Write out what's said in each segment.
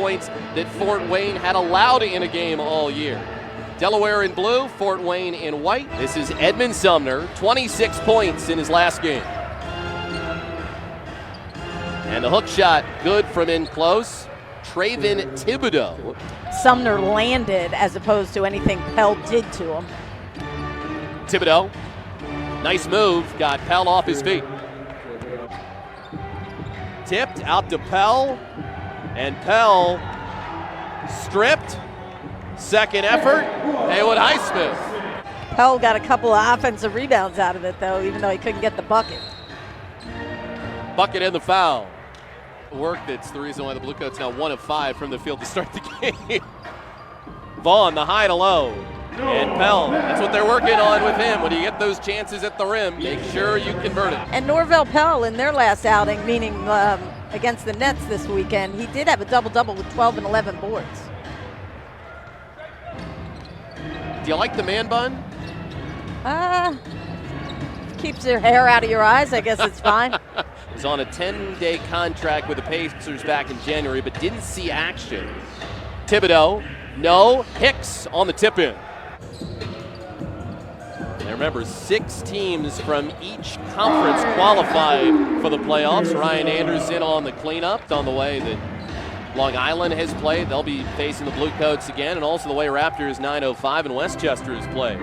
points that Fort Wayne had allowed in a game all year. Delaware in blue, Fort Wayne in white. This is Edmund Sumner, 26 points in his last game. And the hook shot, good from in close. Traven Thibodeau. Sumner landed as opposed to anything Pell did to him. Thibodeau, nice move, got Pell off his feet. Tipped out to Pell, and Pell stripped. Second effort, Haywood Highsmith. Pell got a couple of offensive rebounds out of it, though, even though he couldn't get the bucket. Bucket and the foul. Work that's the reason why the Bluecoats now 1 of 5 from the field to start the game. Vaughn, the high to low. And Pell, that's what they're working on with him. When you get those chances at the rim, make sure you convert it. And Norvell Pell, in their last outing, meaning against the Nets this weekend, he did have a double-double with 12 and 11 boards. Do you like the man bun? Keeps your hair out of your eyes, I guess it's fine. Was on a 10-day contract with the Pacers back in January, but didn't see action. Thibodeau, no. Hicks on the tip-in. And remember, 6 teams from each conference qualified for the playoffs. Ryan Anderson on the cleanup on the way that Long Island has played. They'll be facing the Bluecoats again, and also the way Raptors 905 and Westchester has played.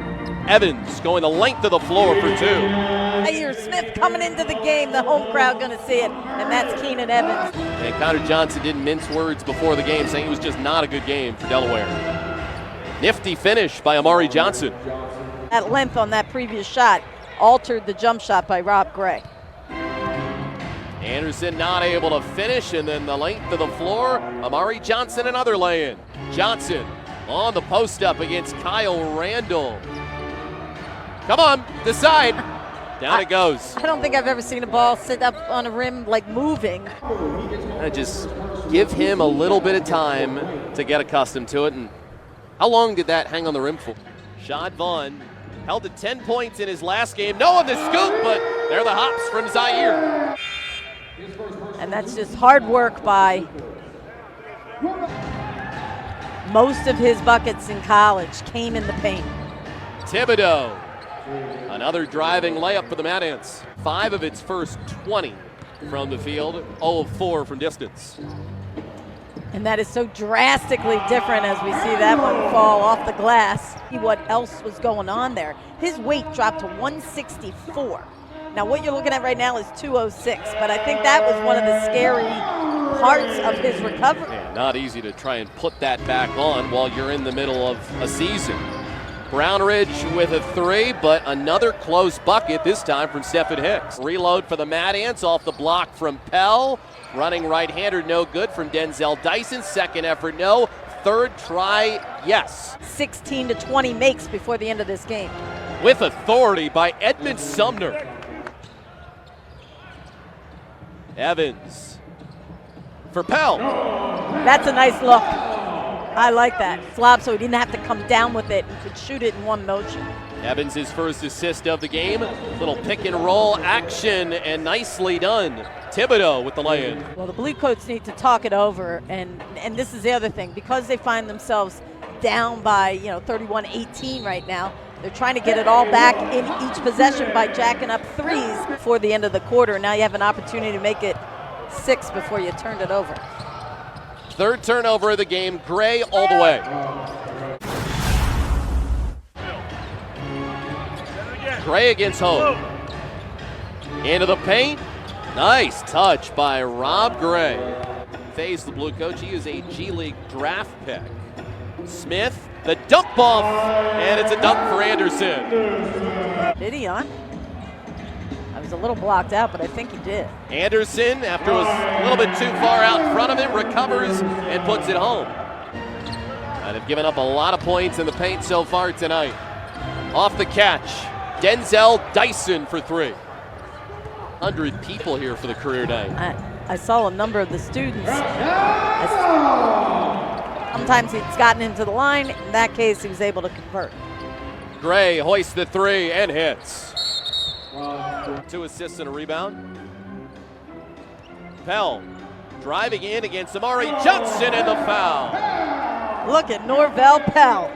Evans going the length of the floor for 2. Payeer Smith coming into the game, the home crowd going to see it, and that's Keenan Evans. And Connor Johnson didn't mince words before the game, saying it was just not a good game for Delaware. Nifty finish by Amari Johnson. That length on that previous shot altered the jump shot by Rob Gray. Anderson not able to finish, and then the length of the floor, Amari Johnson another lay-in. Johnson on the post-up against Kyle Randall. Come on, decide. Down it goes. I don't think I've ever seen a ball sit up on a rim like moving. Just give him a little bit of time to get accustomed to it. And how long did that hang on the rim for? Shad Vaughn held to 10 points in his last game. No on the scoop, but they're the hops from Zaire. And that's just hard work by most of his buckets in college came in the paint. Thibodeau, another driving layup for the Mad Ants. 5 of its first 20 from the field, 0 of 4 from distance. And that is so drastically different as we see that one fall off the glass. See what else was going on there. His weight dropped to 164. Now what you're looking at right now is 206, but I think that was one of the scary parts of his recovery. Yeah, not easy to try and put that back on while you're in the middle of a season. Brownridge with a 3, but another close bucket, this time from Stephen Hicks. Reload for the Mad Ants off the block from Pell. Running right-hander, no good from Denzel Dyson. Second effort, no. Third try, yes. 16 to 20 makes before the end of this game. With authority by Edmund Sumner. Evans for Pell. That's a nice look. I like that. Slob so he didn't have to come down with it and could shoot it in one motion. Evans, his first assist of the game. Little pick and roll action and nicely done. Thibodeau with the lay-in. Well, the Bluecoats need to talk it over, and this is the other thing. Because they find themselves down by 31-18 right now, they're trying to get it all back in each possession by jacking up 3s before the end of the quarter. Now you have an opportunity to make it 6 before you turned it over. Third turnover of the game, Gray all the way. Gray against home. Into the paint. Nice touch by Rob Gray. Phase the Bluecoats. He is a G League draft pick. Smith, the dump off, and it's a dunk for Anderson. Did he, huh? I was a little blocked out, but I think he did. Anderson, after it was a little bit too far out in front of him, recovers and puts it home. And have given up a lot of points in the paint so far tonight. Off the catch, Denzel Dyson for 3. 100 people here for the career day. I saw a number of the students. Sometimes he's gotten into the line. In that case, he was able to convert. Gray hoists the 3 and hits. 2 assists and a rebound. Pell Driving in against Amari Johnson and the foul. Look at Norvell Pell.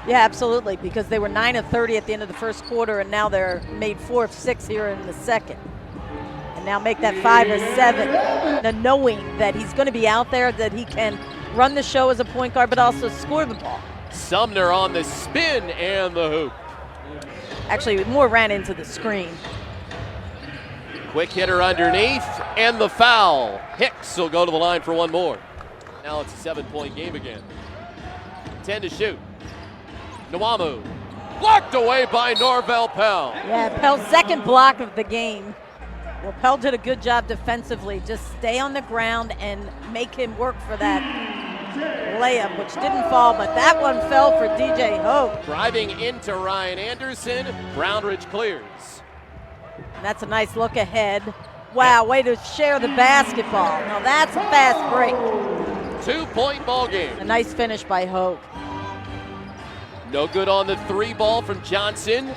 Yeah, absolutely, because they were 9 of 30 at the end of the first quarter, and now they're made 4 of 6 here in the second. And now make that 5 of 7. And knowing that he's going to be out there, that he can run the show as a point guard, but also score the ball. Sumner on the spin and the hoop. Actually, Moore ran into the screen. Quick hitter underneath, and the foul. Hicks will go to the line for one more. Now it's a 7-point game again. 10 to shoot. Nwamu, blocked away by Norvell Pell. Yeah, Pell's second block of the game. Well, Pell did a good job defensively. Just stay on the ground and make him work for that layup, which didn't fall, but that one fell for DJ Hope. Driving into Ryan Anderson, Brownridge clears. And that's a nice look ahead. Wow, way to share the basketball. Now that's a fast break. 2-point ball game. A nice finish by Hope. No good on the 3 ball from Johnson.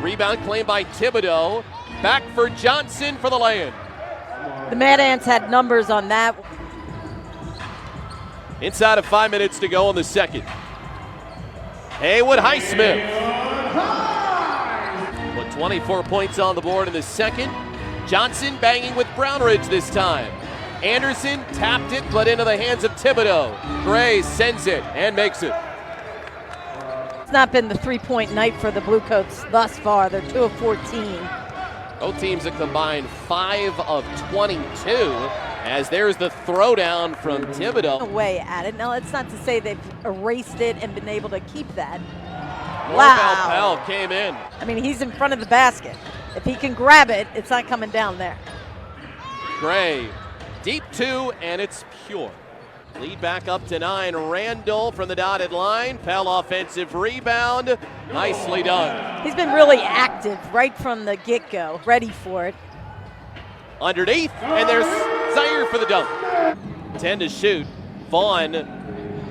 Rebound claimed by Thibodeau. Back for Johnson for the lay-in. The Mad Ants had numbers on that. Inside of 5 minutes to go in the second. Haywood Highsmith. With 24 points on the board in the second. Johnson banging with Brownridge this time. Anderson tapped it, but into the hands of Thibodeau. Gray sends it and makes it. It's not been the 3-point night for the Bluecoats thus far. They're 2 of 14. Both teams have combined 5 of 22, as there's the throwdown from Thibodeau. Away at it. Now, it's not to say they've erased it and been able to keep that. Norvell Pell came in. I mean, he's in front of the basket. If he can grab it, it's not coming down there. Gray, deep 2, and it's pure. Lead back up to 9. Randall from the dotted line. Pell offensive rebound. Nicely done. He's been really active right from the get-go, ready for it. Underneath, and there's Zaire for the dunk. 10 to shoot. Vaughn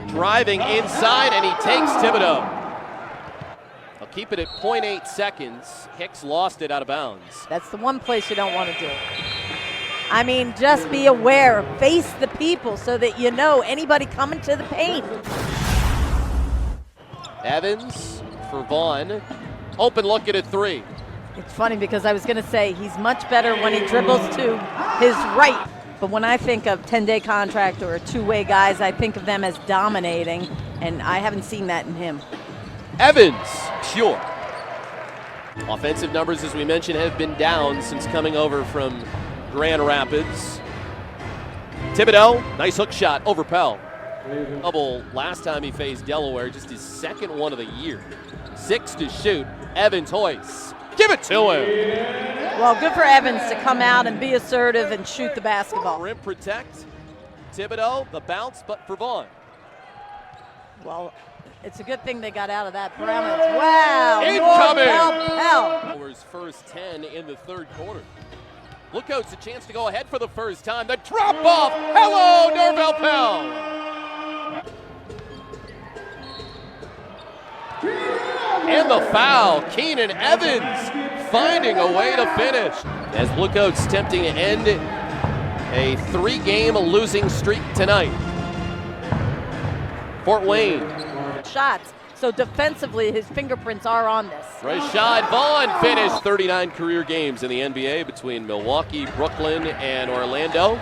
driving inside, and he takes Thibodeau. I'll keep it at 0.8 seconds. Hicks lost it out of bounds. That's the one place you don't want to do it. I mean, just be aware, face the people so that you know anybody coming to the paint. Evans for Vaughn. Open look at a 3. It's funny because I was going to say he's much better when he dribbles to his right. But when I think of 10-day contract or two-way guys, I think of them as dominating, and I haven't seen that in him. Evans, pure. Offensive numbers, as we mentioned, have been down since coming over from Grand Rapids. Thibodeau, nice hook shot over Pell. Double last time he faced Delaware, just his second one of the year. 6 to shoot. Evans hoists. Give it to him. Well, good for Evans to come out and be assertive and shoot the basketball. Rim protect. Thibodeau, the bounce, but for Vaughn. Well, it's a good thing they got out of that. Brownridge. Wow. Incoming. Over his first 10 in the third quarter. Bluecoats a chance to go ahead for the first time. The drop off. Hello, Norvell Pell. And the foul. Keenan Evans finding a way to finish. As Bluecoats attempting to end a 3-game losing streak tonight. Fort Wayne. Shots. So defensively, his fingerprints are on this. Rashad Vaughn finished 39 career games in the NBA between Milwaukee, Brooklyn, and Orlando.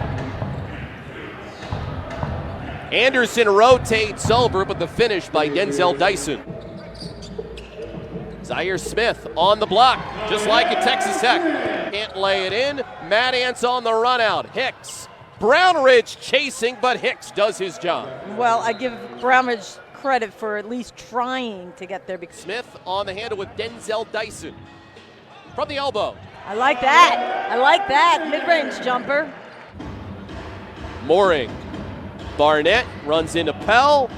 Anderson rotates over, but the finish by Denzel Dyson. Zaire Smith on the block, just like at Texas Tech. Can't lay it in. Mad Ants on the run out. Hicks. Brownridge chasing, but Hicks does his job. Well, I give Brownridge credit for at least trying to get there. Smith on the handle with Denzel Dyson. From the elbow. I like that. I like that. Mid-range jumper. Mooring. Barnett runs into Pell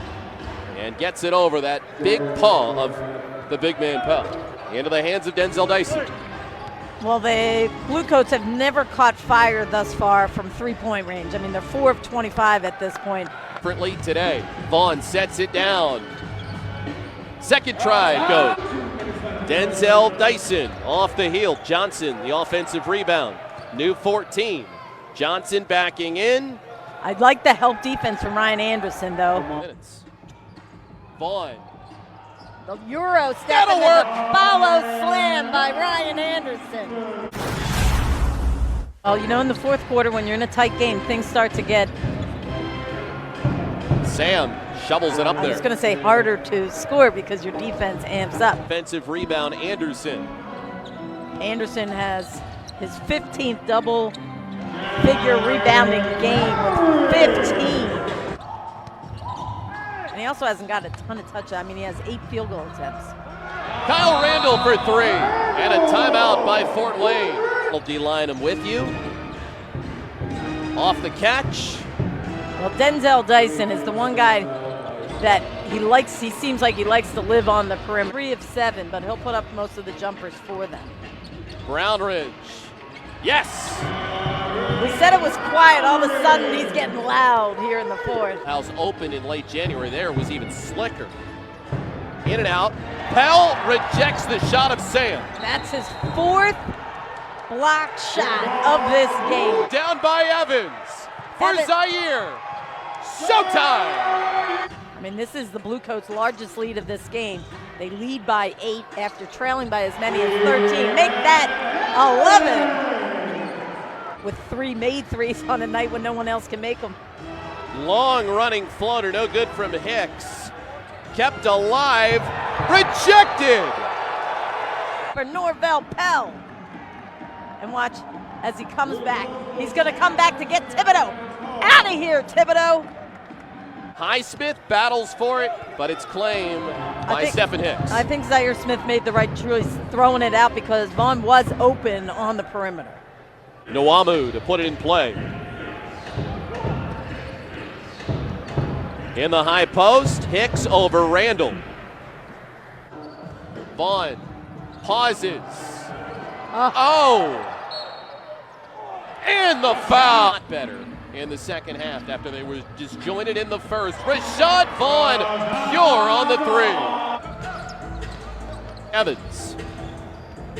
and gets it over that big paw of the big man Pell. Into the hands of Denzel Dyson. Well, the Bluecoats have never caught fire thus far from three-point range. I mean, they're 4 of 25 at this point. Differently today. Vaughn sets it down. Second try, go. Denzel Dyson off the heel. Johnson, the offensive rebound. New 14. Johnson backing in. I'd like the help defense from Ryan Anderson, though. Minutes. Vaughn. The Euro step That'll and then work. the follow slam by Ryan Anderson. Well, you know, in the fourth quarter, when you're in a tight game, things start to get, Sam shovels it up I there. was going to say harder to score because your defense amps up. Offensive rebound, Anderson. Anderson has his 15th double-figure rebounding game with 15. And he also hasn't got a ton of touchdowns. I mean, he has 8 field goal attempts. Kyle Randall for 3. And a timeout by Fort Wayne. D-line him with you. Off the catch. Well, Denzel Dyson is the one guy that he seems like he likes to live on the perimeter. 3 of 7, but he'll put up most of the jumpers for them. Brown Ridge. Yes! We said it was quiet. All of a sudden, he's getting loud here in the fourth. House opened in late January. There was even slicker. In and out. Pell rejects the shot of Sam. That's his 4th block shot of this game. Down by Evans. For Evans. Zaire. Showtime! I mean, this is the Blue Coats' largest lead of this game. They lead by 8 after trailing by as many as 13. Make that 11 with 3 made threes on a night when no one else can make them. Long running floater, no good from Hicks. Kept alive, rejected! For Norvell Pell. And watch as he comes back. He's going to come back to get Thibodeau. Out of here, Thibodeau. Highsmith battles for it, but it's claimed by Stephen Hicks. I think Zaire Smith made the right choice throwing it out because Vaughn was open on the perimeter. Nwamu to put it in play. In the high post, Hicks over Randall. Vaughn pauses. Oh! And the foul. Not better in the second half after they were disjointed in the first. Rashad Vaughn, pure on the 3. Evans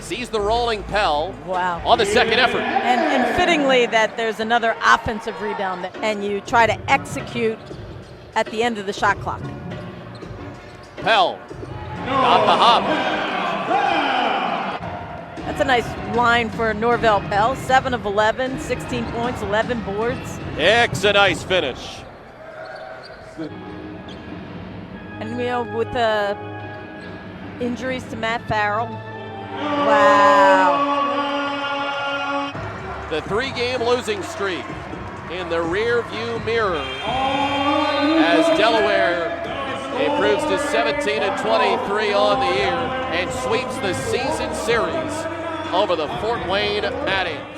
sees the rolling Pell. Wow. On the second effort. And fittingly that there's another offensive rebound there, and you try to execute at the end of the shot clock. Pell got the hop. That's a nice line for Norvell Pell. 7 of 11, 16 points, 11 boards. Hicks, a nice finish. And you know, with the injuries to Matt Farrell. Wow. The 3-game losing streak in the rear view mirror as Delaware improves to 17-23 on the year and sweeps the season series over the Fort Wayne Mad Ants.